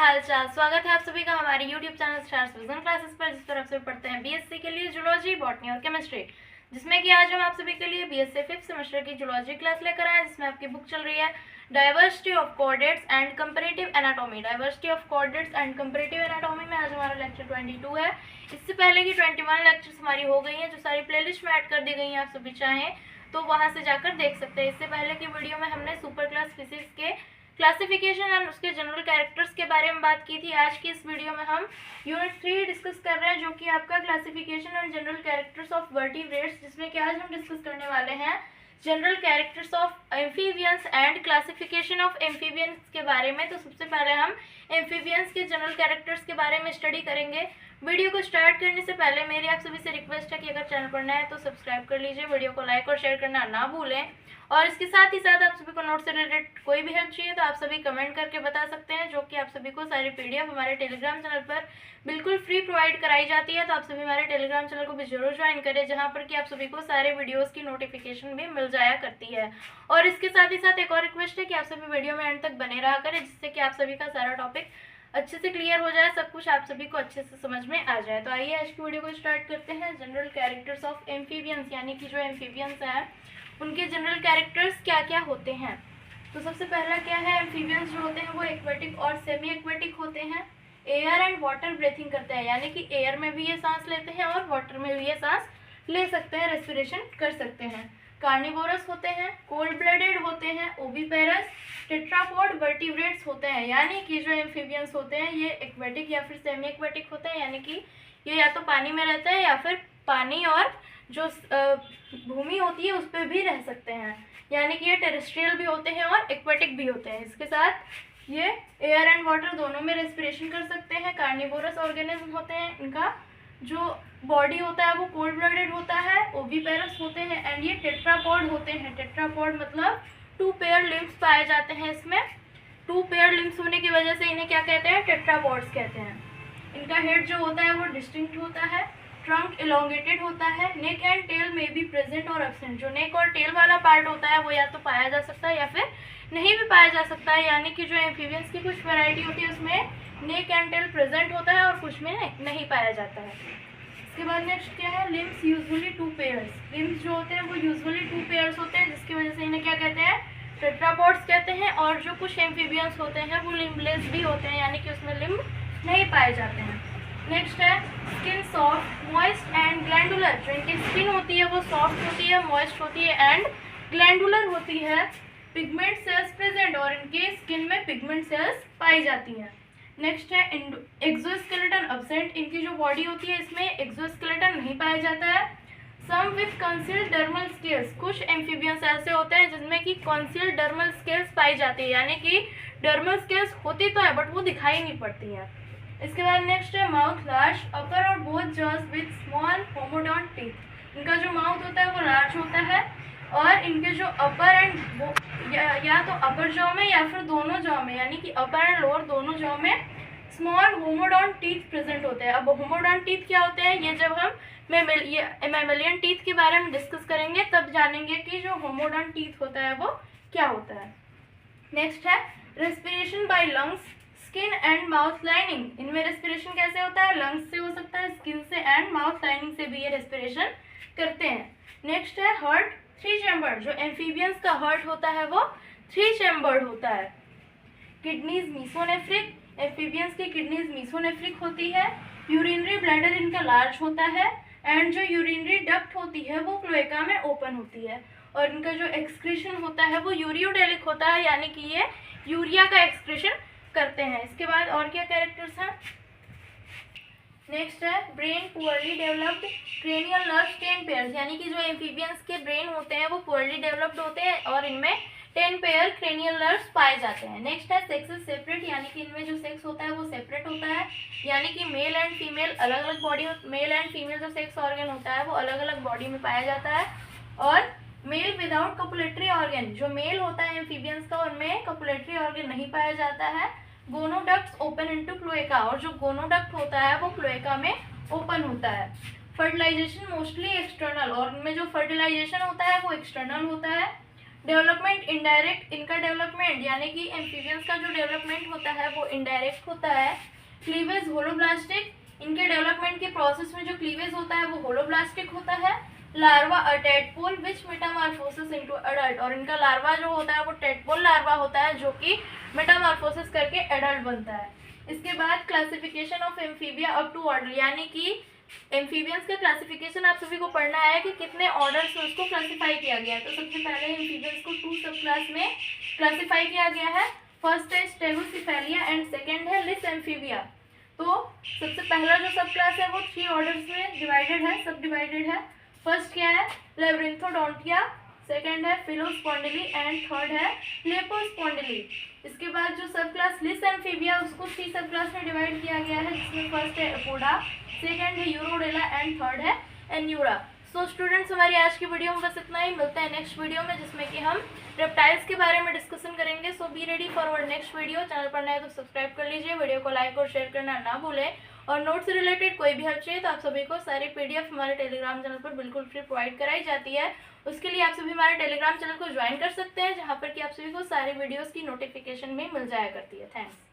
हाल चाल। स्वागत है आप सभी का हमारे YouTube channel stars vision classes पर, जिस पर आप सभी पढ़ते हैं बीएससी के लिए जूलॉजी, बॉटनी और केमिस्ट्री, जिसमें कि आज हम आप सभी के लिए बीएससी 5th सेमेस्टर की जूलॉजी क्लास लेकर आए, जिसमें आपकी बुक चल रही है diversity of coordinates and comparative anatomy. Diversity of coordinates and comparative anatomy में आज हमारा लेक्चर 22 है। इससे पहले की 21 लेक्चर्स हमारी हो गई हैं, जो सारी प्लेलिस्ट में ऐड कर दी गई हैं। आप सभी चाहें तो वहाँ से जाकर देख सकते हैं। इससे पहले की वीडियो में हमने सुपर क्लास फिजिक्स के क्लासिफिकेशन एंड उसके जनरल कैरेक्टर्स के बारे में बात की थी। आज की इस वीडियो में हम यूनिट 3 डिस्कस कर रहे हैं, जो कि आपका classification and general characters of vertebrates, जिसमें कि आज हम डिस्कस करने वाले हैं general characters of amphibians and classification of amphibians के बारे में। तो सबसे पहले हम एम्फीबियंस के जनरल कैरेक्टर्स के बारे में स्टडी करेंगे। वीडियो को स्टार्ट करने से पहले मेरी आप सभी से रिक्वेस्ट है कि अगर चैनल पर नया है तो सब्सक्राइब कर लीजिए, वीडियो को लाइक और शेयर करना ना भूलें। और इसके साथ ही साथ आप सभी को नोट से रिलेटेड कोई भी हेल्प चाहिए तो आप सभी कमेंट करके बता सकते हैं, जो कि आप सभी को सारी पीडीएफ हमारे टेलीग्राम चैनल पर बिल्कुल फ्री प्रोवाइड कराई जाती है। तो आप सभी हमारे टेलीग्राम चैनल को भी जरूर ज्वाइन करें, जहां पर कि आप सभी को सारे वीडियोस की नोटिफिकेशन भी मिल जाया करती है। और इसके साथ ही साथ एक और रिक्वेस्ट है कि आप सभी वीडियो में एंड तक बने रहा करें, जिससे कि आप सभी का सारा टॉपिक अच्छे से क्लियर हो जाए, सब कुछ आप सभी को अच्छे से समझ में आ जाए। तो आइए आज की वीडियो को स्टार्ट करते हैं। जनरल कैरेक्टर्स ऑफ एम्फीबियंस, यानी कि जो एम्फीबियंस है उनके जनरल कैरेक्टर्स क्या क्या होते हैं। तो सबसे पहला क्या है, एम्फीबियंस जो होते हैं वो एक्वेटिक और सेमी एक्वेटिक होते हैं। एयर एंड वाटर ब्रीथिंग करते हैं, यानी कि एयर में भी ये सांस लेते हैं और वाटर में भी ये सांस ले सकते हैं, रेस्पिरेशन कर सकते हैं। कार्निवोरस होते हैं, कोल्ड ब्लडेड होते हैं, ओविपेरस, टेट्रापॉड वर्टिब्रेट्स होते हैं। यानी कि जो एम्फीबियंस होते हैं ये एक्वेटिक या फिर सेमी एक्वेटिक होते हैं, यानी कि ये या तो पानी में रहते हैं या फिर पानी और जो भूमि होती है उस पर भी रह सकते हैं, यानी कि ये टेरेस्ट्रियल भी होते हैं और एक्वेटिक भी होते हैं। इसके साथ ये एयर एंड वाटर दोनों में रेस्पिरेशन कर सकते हैं। कार्निवोरस ऑर्गेनिज्म होते हैं, इनका जो बॉडी होता है वो कोल्ड ब्लडेड होता है। ओविपेरस होते हैं एंड ये टेट्रापॉड होते हैं। टेट्रापॉड मतलब 2 पेयर लिम्स पाए जाते हैं इसमें। 2 पेयर लिम्स होने की वजह से इन्हें क्या कहते हैं, टेट्रापॉड्स कहते हैं। इनका हेड जो होता है वो डिस्टिंक्ट होता है, ट्रंक इलोंगेटेड होता है, नेक एंड टेल में भी प्रेजेंट और एब्सेंट। जो नेक और टेल वाला पार्ट होता है वो या तो पाया जा सकता है या फिर नहीं भी पाया जा सकता है, यानी कि जो एम्फीबियंस की कुछ वैरायटी होती है उसमें नेक एंड टेल प्रेजेंट होता है और कुछ में नहीं पाया जाता है। इसके बाद नेक्स्ट क्या है, लिम्स यूजुअली 2 पेयर्स। लिम्स जो होते हैं वो यूजुअली 2 पेयर्स होते हैं, जिसकी वजह से इन्हें क्या कहते हैं, टेट्रापॉड्स कहते हैं। और जो कुछ एम्फीबियंस होते हैं वो लिम्बलेस भी होते हैं, यानी कि उसमें लिम्ब नहीं पाए जाते हैं। नेक्स्ट है skin soft, moist and glandular. जो इनकी स्किन होती है वो सॉफ्ट होती है, मॉइस्ट होती है एंड ग्लैंडुलर होती है। पिगमेंट सेल्स प्रेजेंट, और इनके स्किन में पिगमेंट सेल्स पाई जाती हैं। नेक्स्ट है एक्सोस्केलेटन अब्सेंट। इनकी जो बॉडी होती है इसमें एक्सोस्केलेटन नहीं पाया जाता है। सम विथ कंसील्ड डर्मल स्केल्स। कुछ एम्फीबियंस ऐसे होते हैं जिसमें कि कंसील्ड डर्मल स्केल्स पाई जाती है, यानी कि डर्मल स्केल्स होती तो है बट वो दिखाई नहीं पड़ती है। इसके बाद नेक्स्ट है माउथ लार्ज, अपर और both jaws with small homodont teeth. इनका जो माउथ होता है वो लार्ज होता है और इनके जो अपर एंड या तो अपर जॉ में या फिर दोनों जॉ में, यानी कि अपर एंड लोअर दोनों जॉ में स्मॉल होमोडॉन्ट टीथ प्रेजेंट होते हैं। अब होमोडॉन्ट टीथ क्या होते हैं, ये जब हम मैमेलियन टीथ के बारे में डिस्कस करेंगे तब जानेंगे कि जो होमोडॉन्ट टीथ होता है वो क्या होता है। नेक्स्ट है respiration by lungs, skin and mouth lining. इनमें रेस्पिरेशन कैसे होता है, लंग्स से हो सकता है, स्किन से एंड माउथ लाइनिंग से भी ये रेस्पिरेशन करते हैं। नेक्स्ट है हार्ट 3 चैम्बर। जो एम्फीबियंस का हार्ट होता है वो 3 चैम्बर्ड होता है। किडनीज मीसोनेफ्रिक। एम्फीबियंस की किडनीज मीसोनेफ्रिक होती है। यूरिनरी ब्लैडर इनका लार्ज होता है एंड जो यूरिनरी डक्ट होती है वो क्लोएका में ओपन होती है। और इनका जो एक्सक्रीशन होता है वो यूरियोडेलिक होता है, यानी कि ये यूरिया का एक्सक्रीशन करते हैं। इसके बाद और क्या कैरेक्टर्स हैं, नेक्स्ट है brain poorly developed, cranial nerves 10 pairs. यानी कि जो एम्फीबियंस के ब्रेन होते हैं वो पुअरली डेवलप्ड होते हैं और इनमें 10 पेयर क्रेनियल नर्व्स पाए जाते हैं। नेक्स्ट है सेक्सेस सेपरेट, यानी कि इनमें जो सेक्स होता है वो सेपरेट होता है, यानी कि मेल एंड फीमेल अलग अलग बॉडी, मेल एंड फीमेल जो सेक्स ऑर्गन होता है वो अलग अलग बॉडी में पाया जाता है। और मेल विदाउट कपुलेटरी ऑर्गन, जो मेल होता है एम्फीबियंस का उनमें कपुलेटरी ऑर्गन नहीं पाया जाता है। गोनोडक्ट्स ओपन इनटू क्लोएका, और जो गोनोडक्ट होता है वो क्लोएका में ओपन होता है। फर्टिलाइजेशन मोस्टली एक्सटर्नल, और इनमें जो फर्टिलाइजेशन होता है वो एक्सटर्नल होता है। डेवलपमेंट इनडायरेक्ट, इनका डेवलपमेंट यानी कि एम्फीबियंस का जो डेवलपमेंट होता है वो इनडायरेक्ट होता है। क्लीवेज होलोब्लास्टिक, इनके डेवलपमेंट के प्रोसेस में जो क्लीवेज होता है वो होलोब्लास्टिक होता है। लार्वा अ टेडपोल विच मेटामॉर्फोसिस इनटू एडल्ट, और इनका लार्वा जो होता है वो टेडपोल लार्वा होता है जो कि मेटामॉर्फोसिस करके एडल्ट बनता है। इसके बाद classification of amphibia up to order, यानी कि एम्फीबियंस का क्लासिफिकेशन आप सभी को पढ़ना है कि कितने ऑर्डर्स में उसको क्लासिफाई किया गया है। तो सबसे पहले एम्फीबियंस को 2 सब क्लास में क्लासिफाई किया गया है। फर्स्ट है स्टेगोसिफेलिया एंड सेकंड है लिस एम्फीबिया। तो सबसे पहला जो सब क्लास है वो 3 ऑर्डर्स में डिवाइडेड है, सब डिवाइडेड है। फर्स्ट क्या है लेब्रिंथोडोंटिया, सेकंड है फिलोस्पोंडिली एंड थर्ड है लेपोस्पोंडिली। इसके बाद जो सब क्लास लिस एम्फीबिया उसको 3 सब क्लास में डिवाइड किया गया है, जिसमें फर्स्ट है एपोडा, सेकंड है यूरोडेला एंड थर्ड है एन्यूरा। सो स्टूडेंट्स, हमारी आज की वीडियो में बस इतना ही। मिलते हैं नेक्स्ट वीडियो में जिसमें कि हम रेप्टाइल्स के बारे में डिस्कशन करेंगे। So be ready for our next video. Channel पर नए तो सब्सक्राइब कर लीजिए, वीडियो को लाइक और शेयर करना ना भूलें, और नोट से रिलेटेड कोई भी हेल्प चाहिए तो आप सभी को सारी PDF हमारे टेलीग्राम चैनल पर बिल्कुल फ्री प्रोवाइड कराई जाती है। उसके लिए आप सभी हमारे टेलीग्राम चैनल को ज्वाइन कर सकते हैं, जहाँ पर कि आप सभी को सारी वीडियोज़ की नोटिफिकेशन भी मिल जाया करती है। थैंक्स।